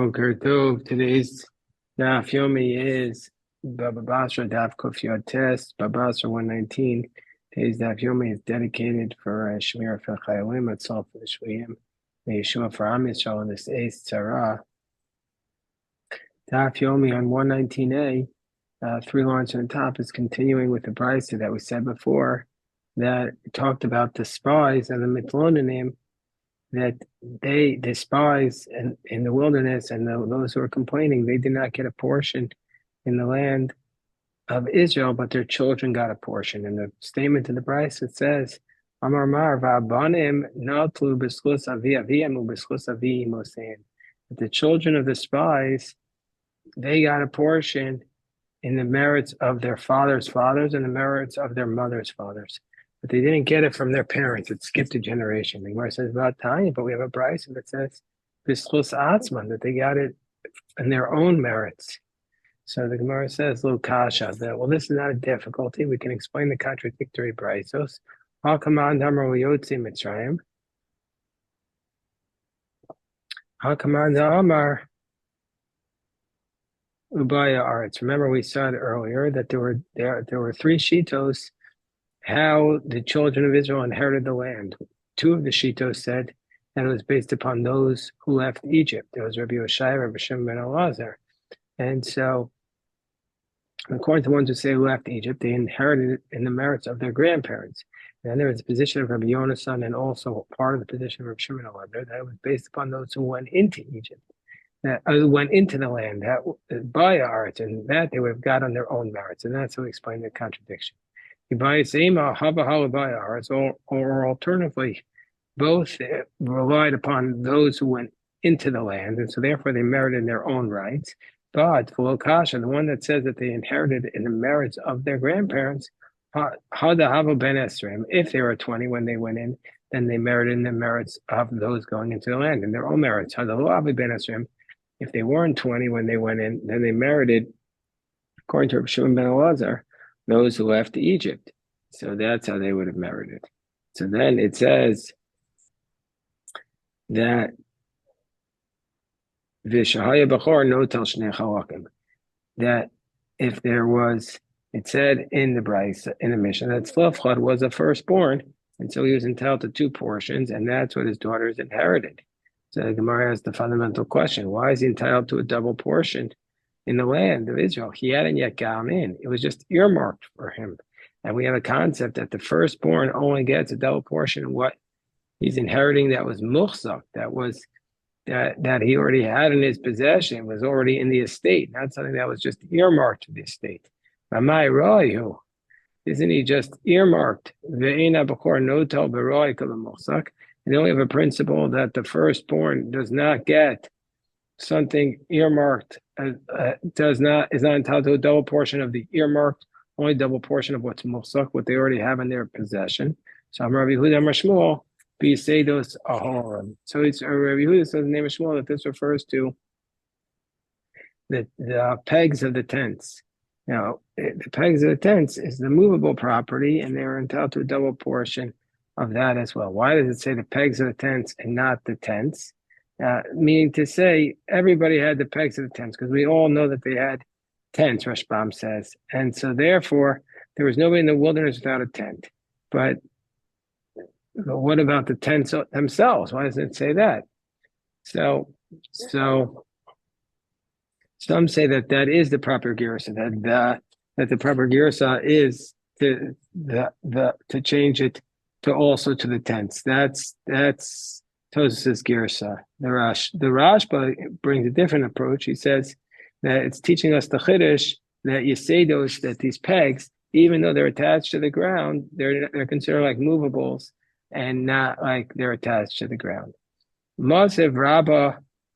Boker Tov. Today's Daf Yomi is Bava Basra Daf Kufiyot Test, Bava Basra 119. Today's Daf Yomi is dedicated for Shmir for Chayalim, Atzal for the Shvuyim, Yeshua for Am Yisrael, and this Eis Tzara. Daf Yomi on 119a, 3 lines from the top, is continuing with the brisa that we said before that talked about the spies and the mitlonanim, that they despise in the wilderness, and those who are complaining, they did not get a portion in the land of Israel, but their children got a portion. And the statement in the Bryce, it says, Amar Mar va'abanim natlu b'schus avi avim u'b'schus avi imosein. That the children of the spies, they got a portion in the merits of their fathers' fathers and the merits of their mothers' fathers. But they didn't get it from their parents. It skipped a generation. The Gemara says about Tanya, but we have a Bryce that says B'schus Atzman, that they got it in their own merits. So the Gemara says, Lo Kasha, that, well, this is not a difficulty. We can explain the contradictory Brysos. Hakaman Damar Yotzi Mitzrayim. Hakaman Damar Ubaya Aretz. Remember, we said earlier that there were three shitos how the children of Israel inherited the land. Two of the shitos said that it was based upon those who left Egypt. There was Rabbi Yoshai, Rabbi Shimon ben Elazar. And so, according to ones who say who left Egypt, they inherited it in the merits of their grandparents. And then there was the position of Rabbi Yonasan, and also part of the position of Rabbi Shimon ben Elazar, that it was based upon those who went into Egypt, that went into the land, that by art, and that they would have got on their own merits. And that's how we explain the contradiction. Or alternatively, both relied upon those who went into the land, and so therefore they merited their own rights. But Kasha, the one that says that they inherited in the merits of their grandparents, if they were 20 when they went in, then they merited in the merits of those going into the land, in their own merits. If they weren't 20 when they went in, then they merited, according to Rabbi Shimon ben Elazar, those who left Egypt. So that's how they would have merited. So then it says that Vishahaya Bachor Notel Shnei Chalakim, that if there was, it said in the Brisa, in the mission, that Tzlafchad was a firstborn, and so he was entitled to two portions, and that's what his daughters inherited. So the Gemara has the fundamental question: why is he entitled to a double portion in the land of Israel? He hadn't yet gone in. It was just earmarked for him. And we have a concept that the firstborn only gets a double portion of what he's inheriting that was muhzak, that he already had in his possession, was already in the estate, not something that was just earmarked to the estate. Isn't he just earmarked? And then we have a principle that the firstborn does not get something earmarked, is not entitled to a double portion of the earmarked, only double portion of what's muhsak, what they already have in their possession. So I'm Rabbi Yehuda Amar Shmuel, B'Yiseidos Ahorim. So it's Rabbi Yehuda says in the name of Shmuel that this refers to the pegs of the tents. Now, the pegs of the tents is the movable property, and they're entitled to a double portion of that as well. Why does it say the pegs of the tents and not the tents? Meaning to say everybody had the pegs of the tents, because we all know that they had tents, Rashbam says. And so therefore, there was nobody in the wilderness without a tent. But what about the tents themselves? Why doesn't it say that? So some say that is the proper girsa, that the proper girsa is to change it to also to the tents. That's Tosafos girsa. The Rashba brings a different approach. He says that it's teaching us the chiddush that Yeseidos, that these pegs, even though they're attached to the ground, they're considered like movables and not like they're attached to the ground. Moshev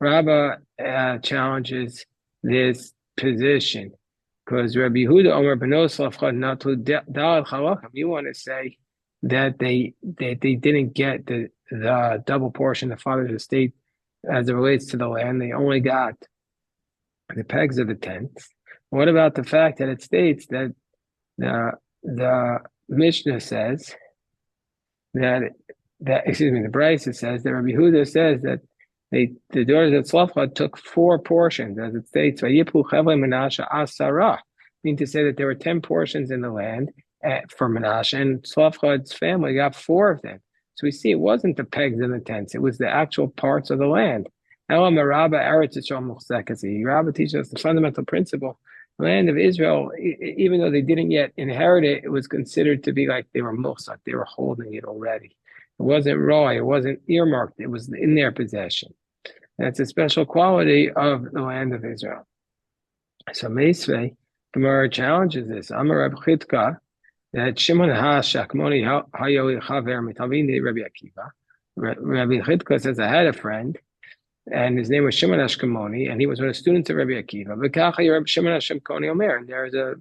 Rabba challenges this position because Rabbi Yehuda Omer Benos Lafchad Natu Dal Chalachim. You want to say that they didn't get the double portion of the father's estate as it relates to the land. They only got the pegs of the tents. What about the fact that it states that the Mishnah says the Brisa says that Rabbi Yehuda says that the daughters of Tzlafchad took 4 portions, as it states, Vayiplu Chevle Menashe Asara, meaning to say that there were 10 portions in the land for Menashe, and Tzlafchad's family got 4 of them. So we see it wasn't the pegs and the tents; it was the actual parts of the land. Rabba teaches us the fundamental principle. The land of Israel, even though they didn't yet inherit it, it was considered to be like they were muhsak, they were holding it already. It wasn't raw, it wasn't earmarked, it was in their possession. That's a special quality of the land of Israel. So Meisvei, Gemara challenges this. Amar Reb Chitka, that Shimon ha-Shakmoni hayoli chaver mitavini Rabbi Akiva. Rabbi Chitka says, I had a friend, and his name was Shimon Hashkemoni, and he was one of the students of Rabbi Akiva. Shimon Hashkemoni Omer, and there's a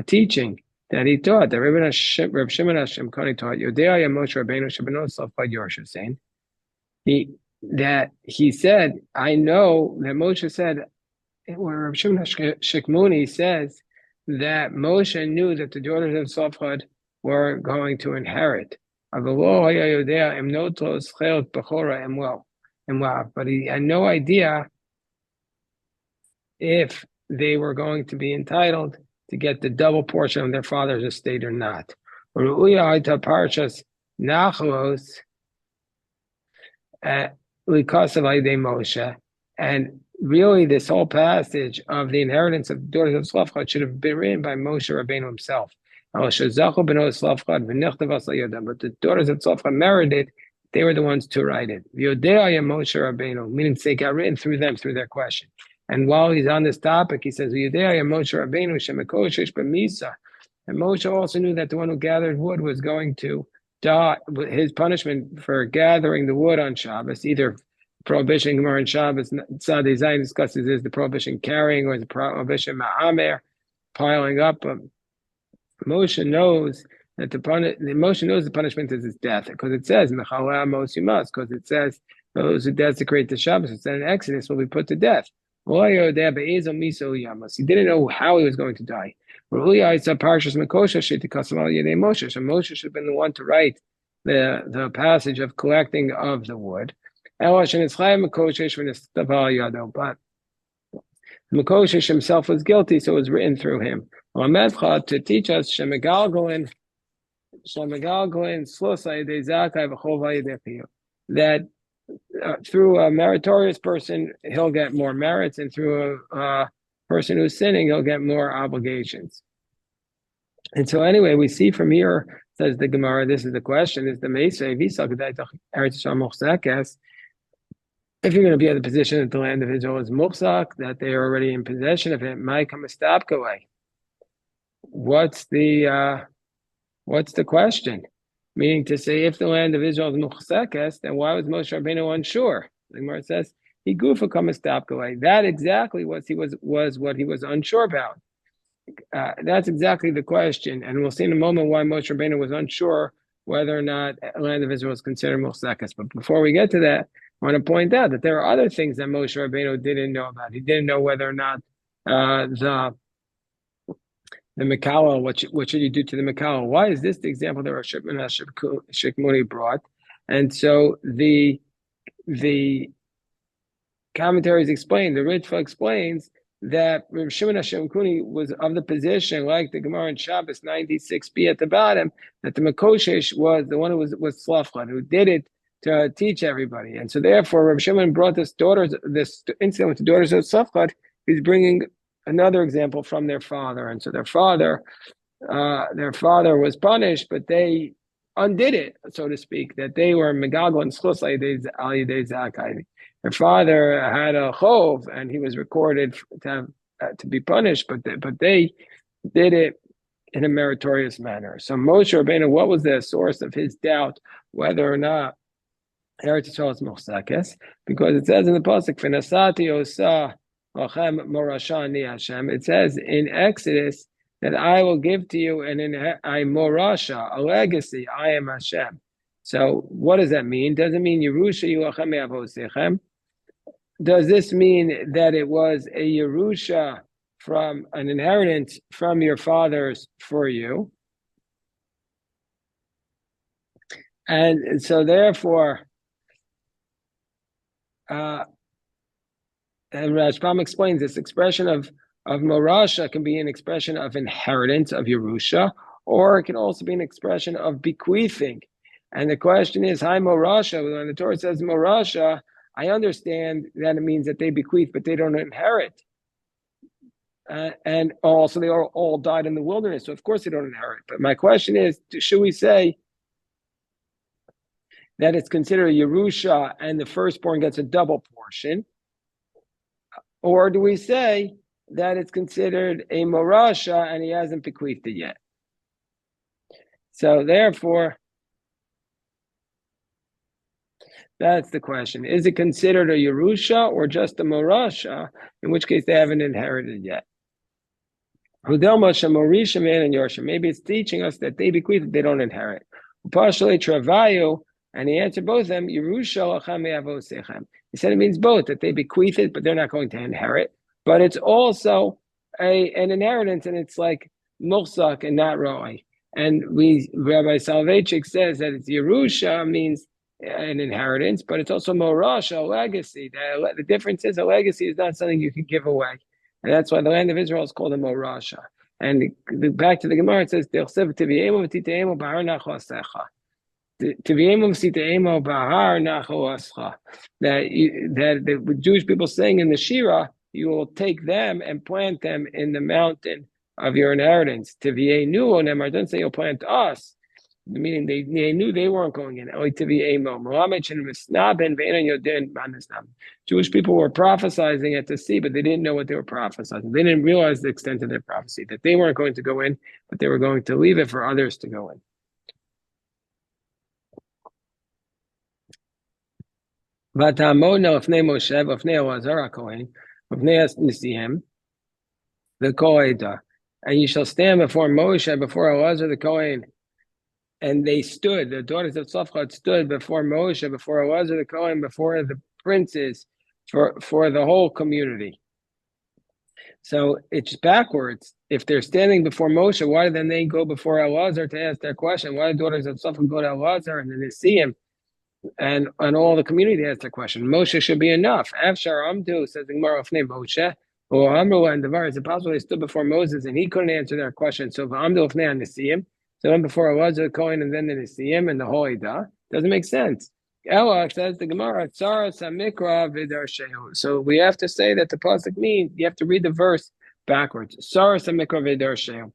teaching that he taught, that Rabbi Shimon Hashkemoni taught, Yodea Moshe Rabbeinu Shabbanos Safad Yorsha, saying he said, I know that Moshe said, where Rabbi Shimon Hashkemoni says that Moshe knew that the daughters of Safad were going to inherit. But he had no idea if they were going to be entitled to get the double portion of their father's estate or not. Parshas Nachos because of Moshe, and really this whole passage of the inheritance of the daughters of Tzlafchad should have been written by Moshe Rabbeinu himself. But the daughters of Tzlafchad merited. They were the ones to write it. Moshe Rabbeinu, meaning they got written through them, through their question. And while he's on this topic, he says, Moshe Rabbeinu shemekoshesh b'misa. And Moshe also knew that the one who gathered wood was going to die. His punishment for gathering the wood on Shabbos, either prohibition Gemara on Shabbos, Tzadei Zayin discusses is the prohibition carrying or the prohibition ma'amer, piling up. Moshe knows that the punishment is his death, because it says Mechaleh Amos Yumas, because it says those who desecrate the Shabbos, it said in Exodus, will be put to death. He didn't know how he was going to die. Moshe should have been the one to write the passage of collecting of the wood. But Mekoshesh himself was guilty, so it was written through him. To teach us that through a meritorious person, he'll get more merits, and through a person who's sinning, he'll get more obligations. And so anyway, we see from here, says the Gemara, this is the question, is the Meisei, if you're going to be in the position that the land of Israel is muhsak, that they are already in possession of it, what's the question? Meaning to say, if the land of Israel is muhsakes, then why was Moshe Rabbeinu unsure? The Gemara says, he gufa kamastapkaway. That exactly was what he was unsure about. That's exactly the question, and we'll see in a moment why Moshe Rabbeinu was unsure whether or not the land of Israel is considered muhsakes. But before we get to that, I want to point out that there are other things that Moshe Rabbeinu didn't know about. He didn't know whether or not the Mekala, what should you do to the Mekala? Why is this the example that Rosh Shikmuni brought? And so the commentaries explain, the Ritva explains that Rav Shimon Hashemkuni was of the position, like the Gemara in Shabbos 96b at the bottom, that the Mekoshesh was the one who was Tzlafchad, who did it to teach everybody. And so therefore, Rav Shimon brought this incident with the daughters of Tzlafchad. He's bringing another example from their father. And so their father was punished, but they undid it, so to speak, that they were Megagal and Schus Alidei Zakai. Their father had a chov, and he was recorded to be punished, but they did it in a meritorious manner. So Moshe Rabbeinu, what was the source of his doubt whether or not Eretz Yisrael is muhsakes? Because it says in the pasuk, "V'nasati osa lachem morasha ani Hashem." It says in Exodus that I will give to you I morasha, a legacy. I am Hashem. So what does that mean? Does it mean Yerusha Yilachem Yavosechem? Does this mean that it was a Yerusha from an inheritance from your fathers for you? And so therefore, and Rashbam explains this expression of Morasha can be an expression of inheritance of Yerusha, or it can also be an expression of bequeathing. And the question is, hi Morasha, when the Torah says Morasha, I understand that it means that they bequeath, but they don't inherit. And also they all died in the wilderness, so of course they don't inherit. But my question is, should we say that it's considered Yerusha and the firstborn gets a double portion? Or do we say that it's considered a Morasha and he hasn't bequeathed it yet? So therefore, that's the question. Is it considered a Yerusha or just a Morasha, in which case they haven't inherited yet? Maybe it's teaching us that they bequeath, they don't inherit. Partially travayu, and he answered both of them, Yerusha. He said it means both, that they bequeath it, but they're not going to inherit. But it's also an inheritance, and it's like Mulsak and not Roi. And Rabbi Soloveitchik says that it's Yerusha means an inheritance, but it's also Morasha, a legacy. The difference is a legacy is not something you can give away. And that's why the land of Israel is called a Morasha. And back to the Gemara, it says, that the Jewish people saying in the Shira, you will take them and plant them in the mountain of your inheritance. It doesn't say you'll plant us, meaning they knew they weren't going in. Jewish people were prophesizing at the sea, but they didn't know what they were prophesizing. They didn't realize the extent of their prophecy, that they weren't going to go in, but they were going to leave it for others to go in. And you shall stand before Moshe, before Elazar the Kohen. And they stood, the daughters of Tzafchad stood before Moshe, before Elazar the Kohen, before the princes, for the whole community. So it's backwards. If they're standing before Moshe, why did then they go before Elazar to ask their question? Why did the daughters of Tzafchad go to Elazar and then they see him? And all the community asked their question. Moshe should be enough. Afshar Amdu, says the Gemara of Moshe. Or Amru and Devar, is it possible they stood before Moses and he couldn't answer their question? So Amdu of Nea Nisiyim. So then before Elazar the Kohen and then the Nisiyim and the whole Eidah. Doesn't make sense. Ella says the Gemara, Tzara Samikra Vidar Shehu. So we have to say that the pasuk means you have to read the verse backwards. Tzara Samikra Vidar Shehu.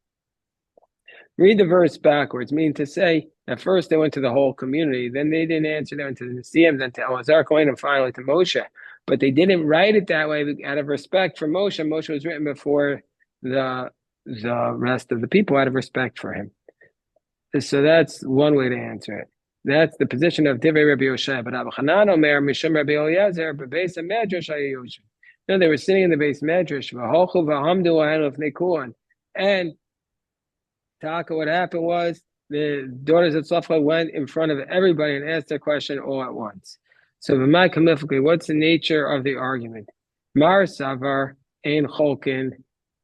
Read the verse backwards, meaning to say at first they went to the whole community, then they didn't answer, they went to the Nisiyim, then to Elazar Kohen, and finally to Moshe. But they didn't write it that way out of respect for Moshe. Moshe was written before the rest of the people out of respect for him. So that's one way to answer it. That's the position of Divrei Rabbi Yoshai. But Rabbi Hanan Omer Mishum Rabbi Eliezer bebeis hamedrash hayoshin. No, they were sitting in the base medrash. V'holchu v'hamdu lahenu lifnei kulan. And Taka, what happened was the daughters of Tzafchad went in front of everybody and asked their question all at once. So what's the nature of the argument? Mar Savar Ein Cholkin.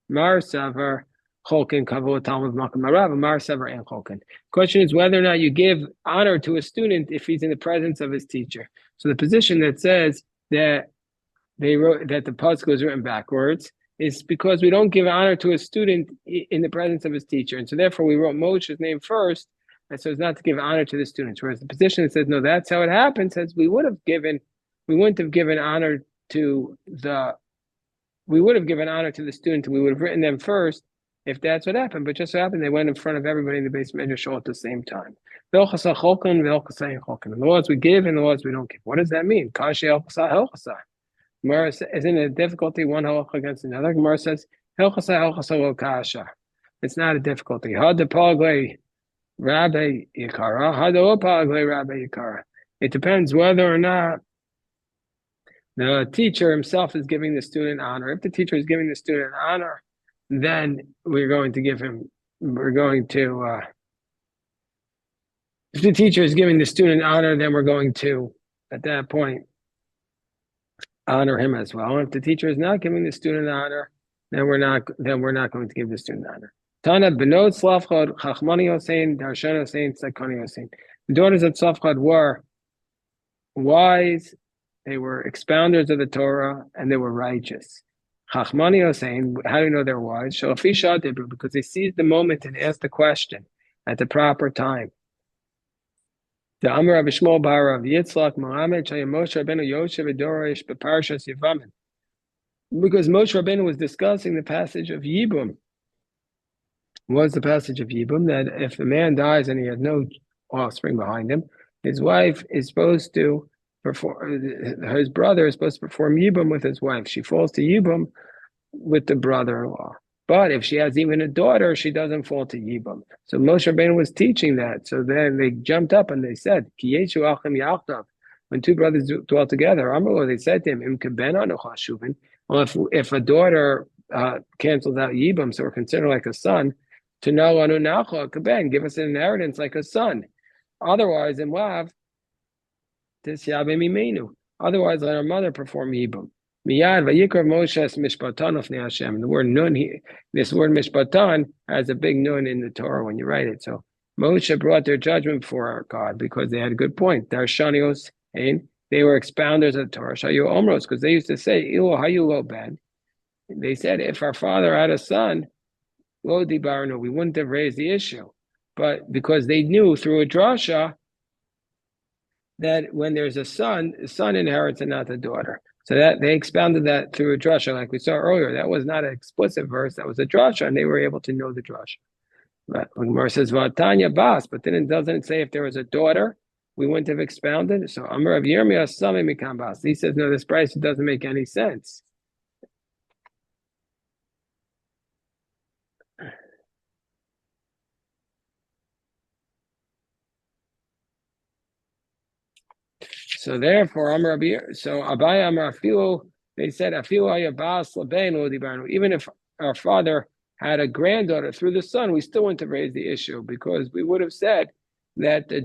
Mar Savar Cholkin Kavod Talmud Makam Marav. Mar Savar Ein Cholkin. Question is whether or not you give honor to a student if he's in the presence of his teacher. So the position that says that they wrote that the pasuk was written backwards is because we don't give honor to a student in the presence of his teacher. And so therefore we wrote Moshe's name first, and so as not to give honor to the students. Whereas the position that says, no, that's how it happened, says we wouldn't have given honor to the student, we would have written them first if that's what happened. But just so happened they went in front of everybody in the base medrash all at the same time. The laws we give and the laws we don't give. What does that mean? Gemara isn't a difficulty one halacha against another. Gemara says kasha. It's not a difficulty. It depends whether or not the teacher himself is giving the student honor. If the teacher is giving the student honor, then we're going to give him. If the teacher is giving the student honor, then we're going to, at that point, honor him as well. And if the teacher is not giving the student honor, then we're not going to give the student honor. Tana benot Tzafchad chachmani Hosein darshan Hosein tzakani Hosein. The daughters of Tzafchad were wise They were expounders of the Torah and they were righteous. Chachmani was saying, how do you know they're wise? Because they seized the moment and asked the question at the proper time. The Amar of Shmuel Bar of Yitzchak Muhammad Shaya Moshe Rabbeinu Yosef Edorish Beparshas Yevamim. Because Moshe Rabbeinu was discussing the passage of Yibum. Was the passage of Yibum that if a man dies and he has no offspring behind him, his wife is supposed to perform, his brother is supposed to perform Yibum with his wife. She falls to Yibum with the brother-in-law. But if she has even a daughter, she doesn't fall to Yibum. So Moshe Rabbeinu was teaching that. So then they jumped up and they said, Ki yeshu achim yachdav. When two brothers dwell together, Amrullah, they said to him, Im keben anu chashuvin. Well, if a daughter cancels out Yibum, so we're considered like a son, to know anu nacha keben, give us an inheritance like a son. Otherwise, in Lav, tisyabe mimenu. Otherwise, let our mother perform Yibum. Miyad vayikra Moshe mishpatan of Hashem. The word nun, this word mishpatan has a big nun in the Torah when you write it. So Moshe brought their judgment before our God because they had a good point. Darshanios, and they were expounders of the Torah. Shayu omros, because they used to say, Ilu hayu lo ben. They said, if our father had a son, lo dibarnu, we wouldn't have raised the issue. But because they knew through a drasha that when there's a son, the son inherits and not the daughter. So that they expounded that through a drasha, like we saw earlier. That was not an explicit verse; that was a drasha, and they were able to know the drasha. Right? When Gemara says "Vatanya Bas," but then it doesn't say if there was a daughter, we wouldn't have expounded. So Amar of Yirmiyah Sami Mikam Bas. He says, "No, this price doesn't make any sense." So therefore, Amar so Abai Amar Afilu, they said Afilu Ayabas Labein Lodibarnu. Even if our father had a granddaughter through the son, we still wouldn't have raised the issue because we would have said that the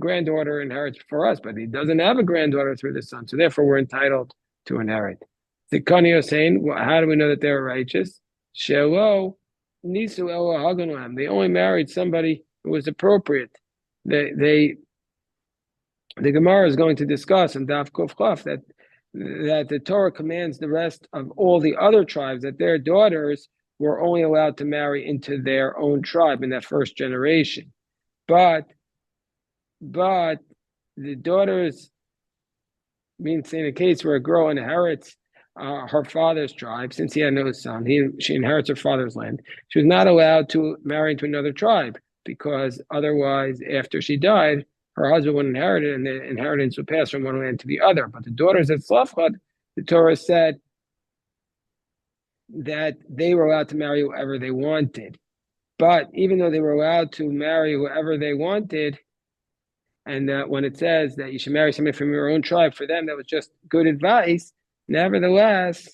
granddaughter inherits for us, but he doesn't have a granddaughter through the son, so therefore we're entitled to inherit. The Kani is saying, how do we know that they're righteous? Shelo Nisu Ela Haganlam. They only married somebody who was appropriate. The Gemara is going to discuss in Daf Kuf Chaf that the Torah commands the rest of all the other tribes that their daughters were only allowed to marry into their own tribe in that first generation. But the daughters, means in a case where a girl inherits her father's tribe, since he had no son, she inherits her father's land. She was not allowed to marry into another tribe because otherwise, after she died, her husband would inherit it, and the inheritance would pass from one land to the other. But the daughters at Tzlafchad, the Torah said that they were allowed to marry whoever they wanted. But even though they were allowed to marry whoever they wanted, and when it says that you should marry somebody from your own tribe, for them that was just good advice. Nevertheless,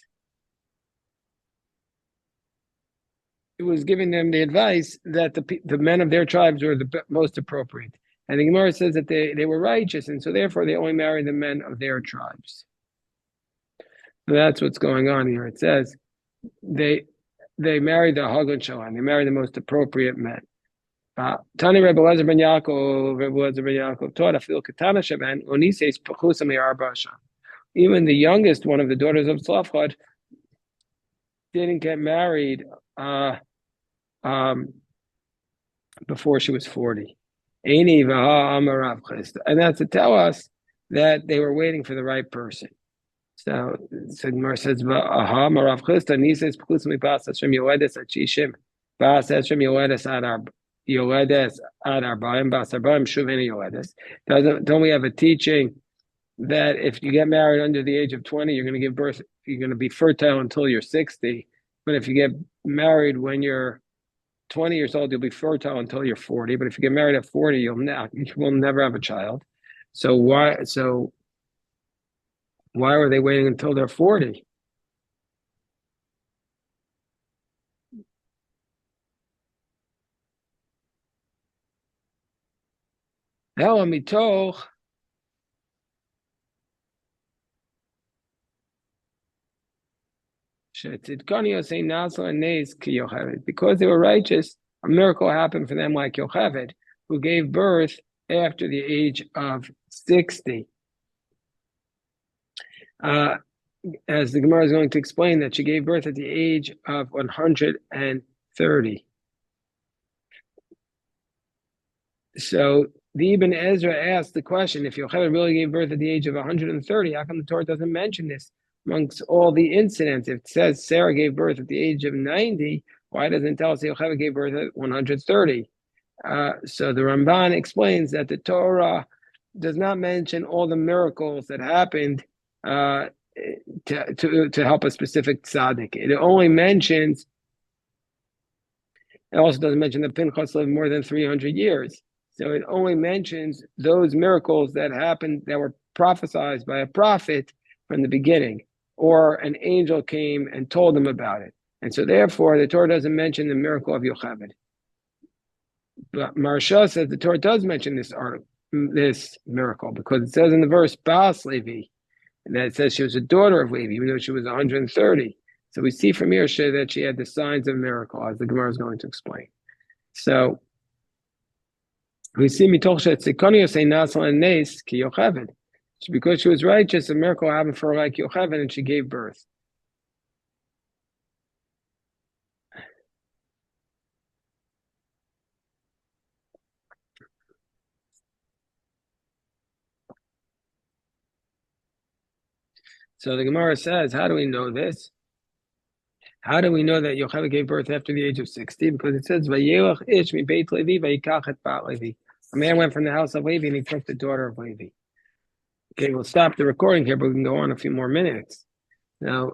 it was giving them the advice that the men of their tribes were the most appropriate. And the Gemara says that they were righteous, and so therefore they only married the men of their tribes. So that's what's going on here. It says they married the Hagun Shalom. They married the most appropriate men. Tani Rebbe Lezer ben Yaakov taught Afil Katana Shaban Onises Pachusam Arbasha. Even the youngest one of the daughters of Tzlafchad didn't get married before she was 40. And that's to tell us that they were waiting for the right person. So Gemara says, "Aha, Marav Chisda Nises Pchusmi Bas Hashem Yoledes Achishim Bas Hashem Yoledes Ad Arbaim Bas Arbaim Shuveni Yoledes." Don't we have a teaching that if you get married under the age of 20, you're going to give birth, you're going to be fertile until you're 60, but if you get married when you're 20 years old, you'll be fertile until you're 40. But if you get married at 40, you will never have a child. So why were they waiting until they're 40? Because they were righteous, a miracle happened for them like Yocheved, who gave birth after the age of 60. Uh, as the Gemara is going to explain, that she gave birth at the age of 130. So the Ibn Ezra asked the question, if Yocheved really gave birth at the age of 130, how come the Torah doesn't mention this amongst all the incidents? If it says Sarah gave birth at the age of 90, why doesn't it tell us Yocheved gave birth at 130? So the Ramban explains that the Torah does not mention all the miracles that happened uh, to help a specific tzaddik. It only mentions, it also doesn't mention that Pinchas lived more than 300 years. So it only mentions those miracles that happened, that were prophesied by a prophet from the beginning, or an angel came and told them about it. And so therefore, the Torah doesn't mention the miracle of Yocheved. But Marsha says the Torah does mention this miracle, because it says in the verse, Bas Levi, and that it says she was a daughter of Levi, even though she was 130. So we see from here that she had the signs of miracle, as the Gemara is going to explain. So we see because she was righteous, a miracle happened for her like Yocheved, and she gave birth. So the Gemara says, how do we know this? How do we know that Yocheved gave birth after the age of 60? Because it says, "Vayelach ish mi beit Levi vayikach et bat Levi." A man went from the house of Levi and he took the daughter of Levi. Okay, we'll stop the recording here, but we can go on a few more minutes. Now,